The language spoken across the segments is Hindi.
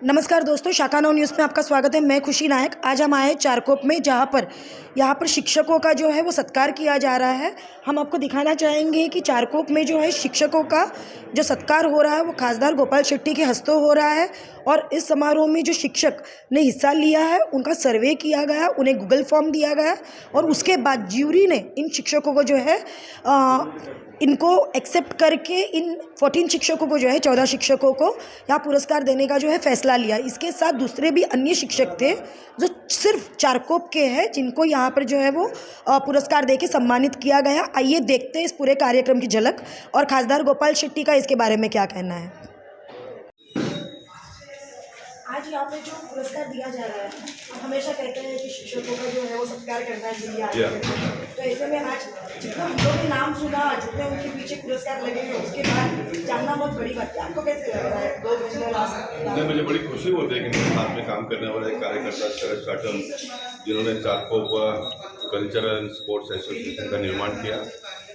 नमस्कार दोस्तों, शाखा नौ न्यूज़ में आपका स्वागत है। मैं खुशी नायक। आज हम आए चारकोप में, जहाँ पर यहाँ पर शिक्षकों का जो है वो सत्कार किया जा रहा है। हम आपको दिखाना चाहेंगे कि चारकोप में जो है शिक्षकों का जो सत्कार हो रहा है वो खासदार गोपाल शेट्टी के हस्तों हो रहा है। और इस समारोह में जो शिक्षक ने हिस्सा लिया है उनका सर्वे किया गया, उन्हें गूगल फॉर्म दिया गया और उसके बाद ज्यूरी ने इन शिक्षकों को जो है इनको एक्सेप्ट करके इन 14 शिक्षकों को जो है 14 शिक्षकों को यहाँ पुरस्कार देने का जो है फैसला लिया। इसके साथ दूसरे भी अन्य शिक्षक थे जो सिर्फ चारकोप के हैं, जिनको यहाँ पर जो है वो पुरस्कार देके सम्मानित किया गया। आइए देखते हैं इस पूरे कार्यक्रम की झलक और खासदार गोपाल शेट्टी का इसके बारे में क्या कहना है। आज यहाँ पे जो पुरस्कार दिया जा रहा है, हम हमेशा कहते हैं कि शिक्षकों का जो है वो सत्कार करना चाहिए। तो ऐसे में आज जितना हम लोगों ने नाम सुना, जितने उनके पीछे पुरस्कार लगे हैं, उसके बाद जानना बहुत बड़ी बात है। आपको कैसे लग रहा है? 2 घंटे मुझे बड़ी खुशी होती है कि मेरे साथ में काम करने वाले एक कार्यकर्ता शरद साटम, जिन्होंने Charkop cultural and sports association का निर्माण किया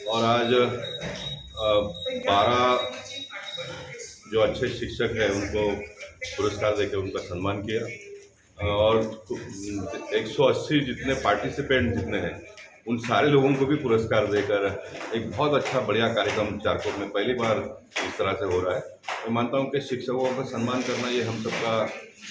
और आज 12 जो अच्छे शिक्षक हैं उनको पुरस्कार देकर उनका सम्मान किया और 180 जितने पार्टिसिपेंट जितने हैं उन सारे लोगों को भी पुरस्कार देकर एक बहुत अच्छा बढ़िया कार्यक्रम चारकोप में पहली बार इस तरह से हो रहा है। मैं मानता हूँ कि शिक्षकों का सम्मान करना ये हम सबका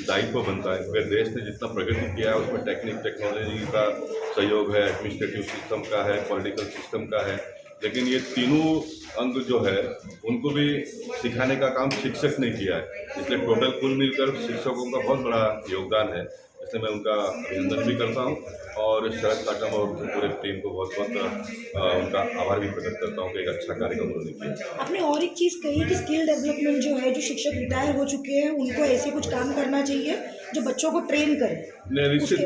दायित्व बनता है, क्योंकि देश ने जितना प्रगति किया है उसमें टेक्नोलॉजी का सहयोग है, एडमिनिस्ट्रेटिव सिस्टम का है, पॉलिटिकल सिस्टम का है, लेकिन ये तीनों अंग जो है उनको भी सिखाने का काम शिक्षक ने किया है। इसलिए टोटल कुल मिलकर शिक्षकों का बहुत बड़ा योगदान है, इसलिए मैं उनका अभिनंदन भी करता हूं और शरद साटम और पूरे टीम को बहुत बहुत उनका आभार भी प्रकट करता हूं कि एक अच्छा कार्यक्रम उन्होंने किया। आपने और एक चीज़ कही कि स्किल डेवलपमेंट जो है, जो शिक्षक रिटायर हो चुके हैं उनको ऐसे कुछ काम करना चाहिए जो बच्चों को ट्रेन करे। निश्चित,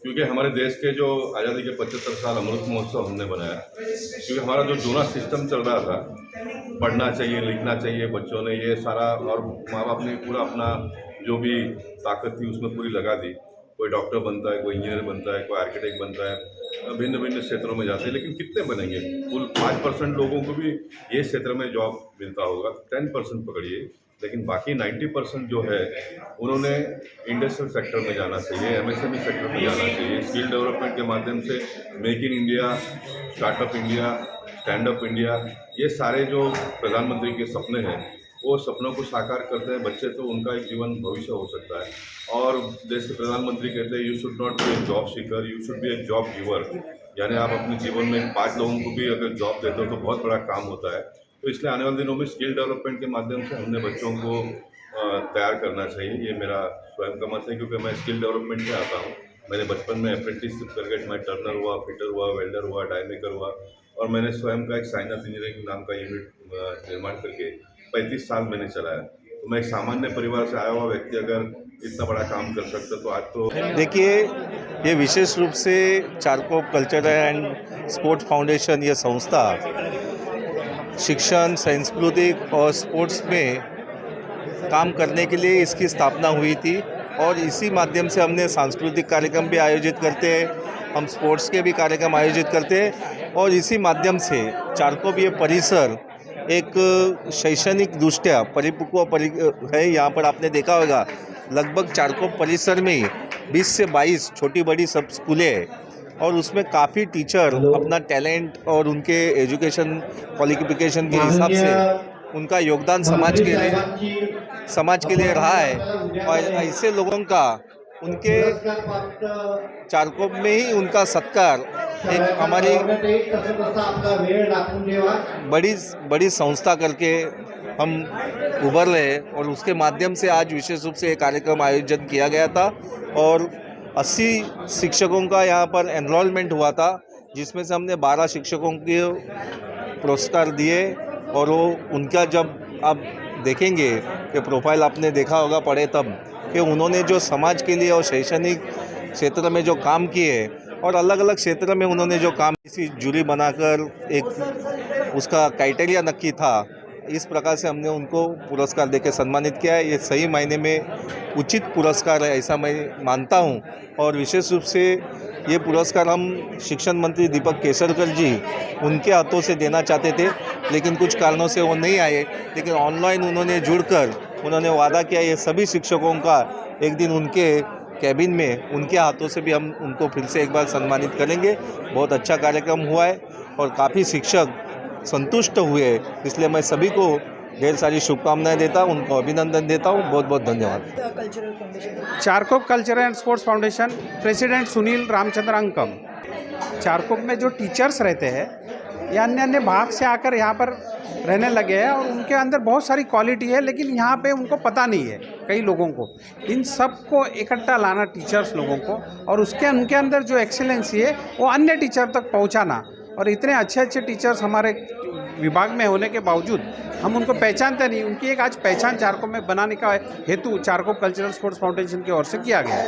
क्योंकि हमारे देश के जो आज़ादी के 75 साल अमृत महोत्सव हमने बनाया, क्योंकि हमारा जो जूना सिस्टम चल रहा था, पढ़ना चाहिए लिखना चाहिए बच्चों ने, ये सारा, और माँ बाप ने पूरा अपना जो भी ताकत थी उसमें पूरी लगा दी। कोई डॉक्टर बनता है, कोई इंजीनियर बनता है, कोई आर्किटेक्ट बनता है, भिन्न भिन्न क्षेत्रों में जाते हैं, लेकिन कितने बनेंगे? कुल 5% लोगों को भी ये क्षेत्र में जॉब मिलता होगा, 10% पकड़िए, लेकिन बाकी 90% जो है उन्होंने इंडस्ट्रियल सेक्टर में जाना चाहिए, एमएसएमई सेक्टर में जाना चाहिए। स्किल डेवलपमेंट के माध्यम से make in India, startup India, stand up India, ये सारे जो प्रधानमंत्री के सपने हैं वो सपनों को साकार करते हैं बच्चे, तो उनका एक जीवन भविष्य हो सकता है। और देश के प्रधानमंत्री कहते हैं you should not be A job seeker, you should be A job giver, यानी आप अपने जीवन में 5 लोगों को भी अगर जॉब देते हो तो बहुत बड़ा काम होता है। तो इसलिए आने वाले दिनों में स्किल डेवलपमेंट के माध्यम से हमने बच्चों को तैयार करना चाहिए, ये मेरा स्वयं का मत है, क्योंकि मैं स्किल डेवलपमेंट से आता हूँ। मैंने बचपन में अप्रेंटिसशिप करके मैं टर्नर हुआ, फिटर हुआ, वेल्डर हुआ, डायमेकर हुआ और मैंने स्वयं का एक साइनस इंजीनियरिंग नाम का यूनिट निर्माण करके 35 साल मैंने चलाया। तो मैं एक सामान्य परिवार से आया हुआ व्यक्ति अगर इतना बड़ा काम कर सकता तो आज तो देखिए, ये विशेष रूप से Charkop cultural and sports foundation, ये संस्था शिक्षण, सांस्कृतिक और स्पोर्ट्स में काम करने के लिए इसकी स्थापना हुई थी और इसी माध्यम से हमने सांस्कृतिक कार्यक्रम भी आयोजित करते हैं, हम स्पोर्ट्स के भी कार्यक्रम आयोजित करते हैं और इसी माध्यम से चारकोप ये परिसर एक शैक्षणिक दृष्टया परिपक्व है। यहाँ पर आपने देखा होगा लगभग चारकोप परिसर में 20 से 22 छोटी बड़ी सब स्कूलें हैं और उसमें काफ़ी टीचर अपना टैलेंट और उनके एजुकेशन क्वालिफिकेशन के हिसाब से उनका योगदान समाज के लिए रहा है और ऐसे लोगों का उनके चारकोप में ही उनका सत्कार एक हमारी बड़ी संस्था करके हम उभर रहे और उसके माध्यम से आज विशेष रूप से एक कार्यक्रम आयोजन किया गया था और 80 शिक्षकों का यहाँ पर एनरोलमेंट हुआ था, जिसमें से हमने 12 शिक्षकों के पुरस्कार दिए और वो उनका जब आप देखेंगे कि प्रोफाइल आपने देखा होगा पढ़े तब कि उन्होंने जो समाज के लिए और शैक्षणिक क्षेत्र में जो काम किए और अलग अलग क्षेत्र में उन्होंने जो काम, इसी जूरी बनाकर एक उसका क्राइटेरिया नक्की था, इस प्रकार से हमने उनको पुरस्कार देकर सम्मानित किया है। ये सही मायने में उचित पुरस्कार है ऐसा मैं मानता हूँ और विशेष रूप से ये पुरस्कार हम शिक्षण मंत्री दीपक केसरकर जी उनके हाथों से देना चाहते थे, लेकिन कुछ कारणों से वो नहीं आए, लेकिन ऑनलाइन उन्होंने जुड़कर उन्होंने वादा किया ये सभी शिक्षकों का एक दिन उनके कैबिन में उनके हाथों से भी हम उनको फिर से एक बार सम्मानित करेंगे। बहुत अच्छा कार्यक्रम हुआ है और काफ़ी शिक्षक संतुष्ट हुए, इसलिए मैं सभी को ढेर सारी शुभकामनाएं देता हूं, उनको अभिनंदन देता हूं। बहुत बहुत धन्यवाद। Cultural foundation Charkop cultural and sports foundation president Sunil Ramchandra Ankam. Charkop में जो टीचर्स रहते हैं ये अन्य अन्य भाग से आकर यहाँ पर रहने लगे हैं और उनके अंदर बहुत सारी क्वालिटी है, लेकिन यहाँ पे उनको पता नहीं है कई लोगों को। इन सब को इकट्ठा लाना टीचर्स लोगों को और उनके अंदर जो एक्सेलेंसी है वो अन्य टीचर तक पहुँचाना। और इतने अच्छे अच्छे टीचर्स हमारे विभाग में होने के बावजूद हम उनको पहचानते नहीं। उनकी एक आज पहचान चारकोप में बनाने का हेतु चारकोप कल्चरल स्पोर्ट्स फाउंडेशन की ओर से किया गया है।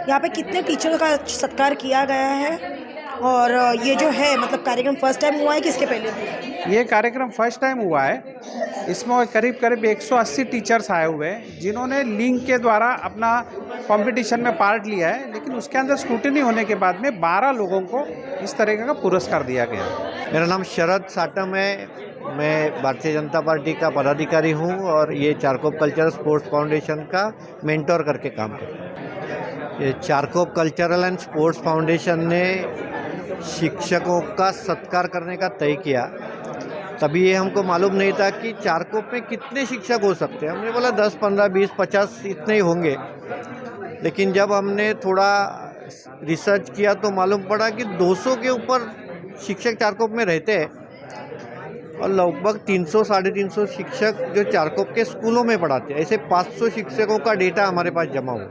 यहाँ पे कितने टीचरों का सत्कार किया गया है और ये जो है मतलब कार्यक्रम फर्स्ट टाइम हुआ है कि इसके पहले भी? ये कार्यक्रम फर्स्ट टाइम हुआ है। इसमें करीब 180 टीचर्स आए हुए हैं जिन्होंने लिंक के द्वारा अपना कंपटीशन में पार्ट लिया है, लेकिन उसके अंदर स्क्रूटिनी होने के बाद में 12 लोगों को इस तरह का पुरस्कार दिया गया। मेरा नाम शरद साटम है, मैं भारतीय जनता पार्टी का पदाधिकारी हूँ और ये चारकोप कल्चरल स्पोर्ट्स फाउंडेशन का मेंटोर करके काम करता हूँ। ये Charkop cultural and sports foundation ने शिक्षकों का सत्कार करने का तय किया। तभी ये हमको मालूम नहीं था कि चारकोप में कितने शिक्षक हो सकते हैं। हमने बोला 10, 15, 20, 50 इतने ही होंगे, लेकिन जब हमने थोड़ा रिसर्च किया तो मालूम पड़ा कि 200 के ऊपर शिक्षक चारकोप में रहते हैं और लगभग 300, 350 शिक्षक जो चारकोप के स्कूलों में पढ़ाते हैं। ऐसे 500 शिक्षकों का डेटा हमारे पास जमा हुआ।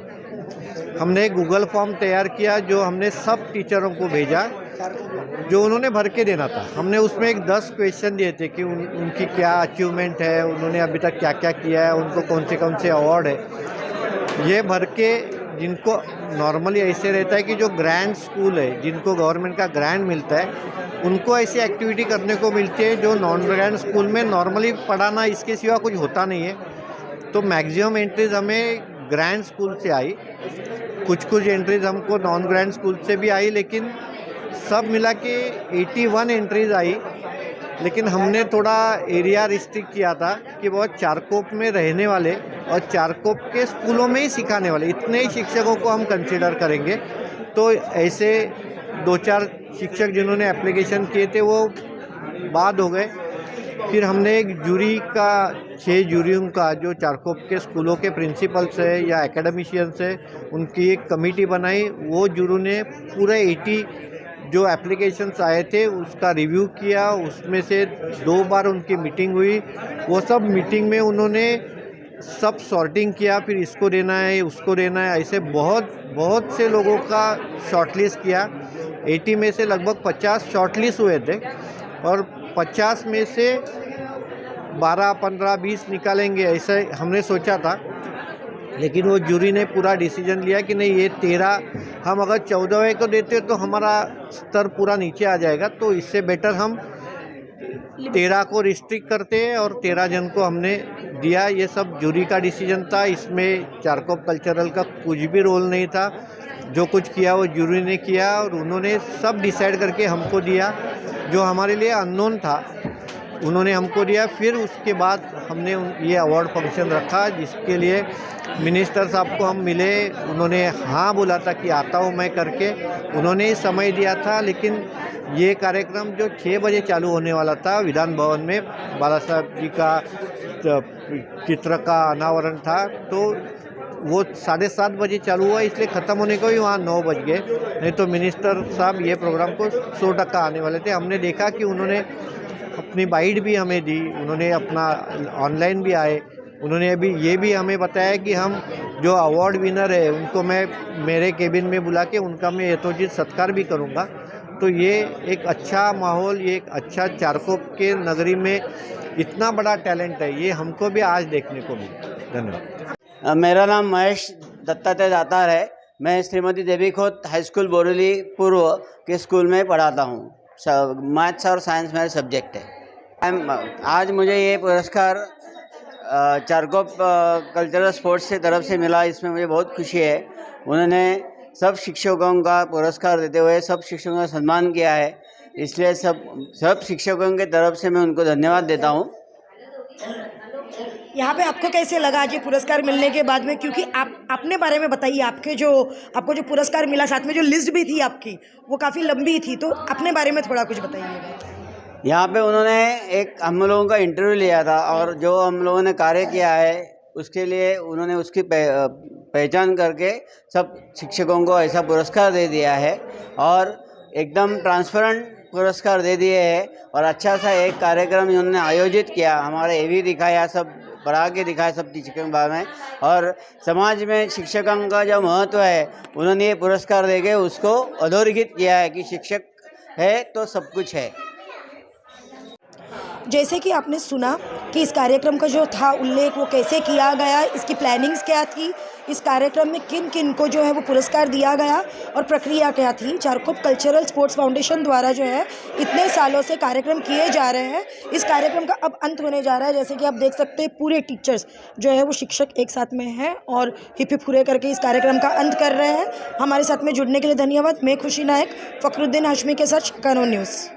हमने एक गूगल फॉर्म तैयार किया जो हमने सब टीचरों को भेजा, जो उन्होंने भर के देना था। हमने उसमें एक 10 क्वेश्चन दिए थे कि उनकी क्या अचीवमेंट है, उन्होंने अभी तक क्या क्या किया है, उनको कौन से अवार्ड है। ये भर के जिनको नॉर्मली ऐसे रहता है कि जो ग्रांट स्कूल है, जिनको गवर्नमेंट का ग्रांट मिलता है, उनको ऐसी एक्टिविटी करने को मिलती है जो नॉन ग्रांट स्कूल में नॉर्मली पढ़ाना इसके सिवा कुछ होता नहीं है। तो मैक्सिमम एंट्रीज हमें ग्रांट स्कूल से आई, कुछ एंट्रीज हमको नॉन ग्रांट स्कूल से भी आई, लेकिन सब मिला के 81 एंट्रीज आई। लेकिन हमने थोड़ा एरिया रिस्ट्रिक्ट किया था कि बहुत चारकोप में रहने वाले और चारकोप के स्कूलों में ही सिखाने वाले इतने ही शिक्षकों को हम कंसिडर करेंगे। तो ऐसे 2-4 शिक्षक जिन्होंने एप्लीकेशन किए थे वो बाद हो गए। फिर हमने एक जूरी का 6 जूरियों का जो चारकोप के स्कूलों के प्रिंसिपल्स है या एकेडमिशियंस है उनकी एक कमेटी बनाई। वो जूरी ने पूरे 80 जो एप्लीकेशंस आए थे उसका रिव्यू किया। उसमें से 2 बार उनकी मीटिंग हुई। वो सब मीटिंग में उन्होंने सब सॉर्टिंग किया, फिर इसको देना है उसको देना है, ऐसे बहुत से लोगों का शॉर्टलिस्ट किया। 80 में से लगभग 50 शॉर्टलिस्ट हुए थे और 50 में से 12, 15, 20 निकालेंगे ऐसे हमने सोचा था। लेकिन वो जूरी ने पूरा डिसीजन लिया कि नहीं, ये 13 हम अगर 14वें को देते तो हमारा स्तर पूरा नीचे आ जाएगा, तो इससे बेटर हम 13 को रिस्ट्रिक्ट करते हैं और 13 जन को हमने दिया। ये सब जूरी का डिसीजन था, इसमें चारकोप कल्चरल का कुछ भी रोल नहीं था। जो कुछ किया वो जूरी ने किया और उन्होंने सब डिसाइड करके हमको दिया, जो हमारे लिए अननोन था उन्होंने हमको दिया। फिर उसके बाद हमने ये अवार्ड फंक्शन रखा जिसके लिए मिनिस्टर साहब को हम मिले। उन्होंने हाँ बोला था कि आता हूँ मैं करके, उन्होंने ही समय दिया था। लेकिन ये कार्यक्रम जो 6 बजे चालू होने वाला था विधान भवन में, बाला साहब जी का चित्र का अनावरण था, तो वो 7:30 बजे चालू हुआ, इसलिए ख़त्म होने को ही वहाँ 9 बज गए। नहीं तो मिनिस्टर साहब ये प्रोग्राम को 100% आने वाले थे। हमने देखा कि उन्होंने अपनी बाइट भी हमें दी, उन्होंने अपना ऑनलाइन भी आए। उन्होंने अभी ये भी हमें बताया कि हम जो अवार्ड विनर है उनको मैं मेरे केबिन में बुला के उनका मैं यथोचित सत्कार भी करूँगा। तो ये एक अच्छा माहौल, ये एक अच्छा चारकोप के नगरी में इतना बड़ा टैलेंट है, ये हमको भी आज देखने को मिला। धन्यवाद। मेरा नाम महेश दत्तात्रेय दातार है। मैं श्रीमती देवी खोत हाई स्कूल बोरेली पूर्व के स्कूल में पढ़ाता हूँ। मैथ्स और साइंस मेरा सब्जेक्ट है। आज मुझे ये पुरस्कार चारकोप कल्चरल स्पोर्ट्स की तरफ से मिला, इसमें मुझे बहुत खुशी है। उन्होंने सब शिक्षकों का पुरस्कार देते हुए सब शिक्षकों का सम्मान किया है, इसलिए सब शिक्षकों की तरफ से मैं उनको धन्यवाद देता हूँ। यहाँ पे आपको कैसे लगा आज ये पुरस्कार मिलने के बाद में, क्योंकि आप अपने बारे में बताइए, आपको जो पुरस्कार मिला, साथ में जो लिस्ट भी थी आपकी वो काफ़ी लंबी थी, तो अपने बारे में थोड़ा कुछ बताइए। यहाँ पे उन्होंने एक हम लोगों का इंटरव्यू लिया था और जो हम लोगों ने कार्य किया है उसके लिए उन्होंने उसकी पहचान करके सब शिक्षकों को ऐसा पुरस्कार दे दिया है और एकदम ट्रांसपेरेंट पुरस्कार दे दिए हैं। और अच्छा सा एक कार्यक्रम उन्होंने आयोजित किया, हमारे एवी दिखाया, सब पढ़ा के दिखाया सब टीचर के बारे में, और समाज में शिक्षकों का जो महत्व है उन्होंने ये पुरस्कार देके उसको अधोरेखित किया है कि शिक्षक है तो सब कुछ है। जैसे कि आपने सुना कि इस कार्यक्रम का जो था उल्लेख वो कैसे किया गया, इसकी प्लानिंग्स क्या थी, इस कार्यक्रम में किन किन को जो है वो पुरस्कार दिया गया और प्रक्रिया क्या थी। चारकोप कल्चरल स्पोर्ट्स फाउंडेशन द्वारा जो है इतने सालों से कार्यक्रम किए जा रहे हैं, इस कार्यक्रम का अब अंत होने जा रहा है। जैसे कि आप देख सकते हैं पूरे टीचर्स जो है वो शिक्षक एक साथ में हैं और हिप हिप हुर्रे करके इस कार्यक्रम का अंत कर रहे हैं। हमारे साथ में जुड़ने के लिए धन्यवाद। मैं खुशी नायक, फखरुद्दीन हाशमी के साथ शाकानो न्यूज़।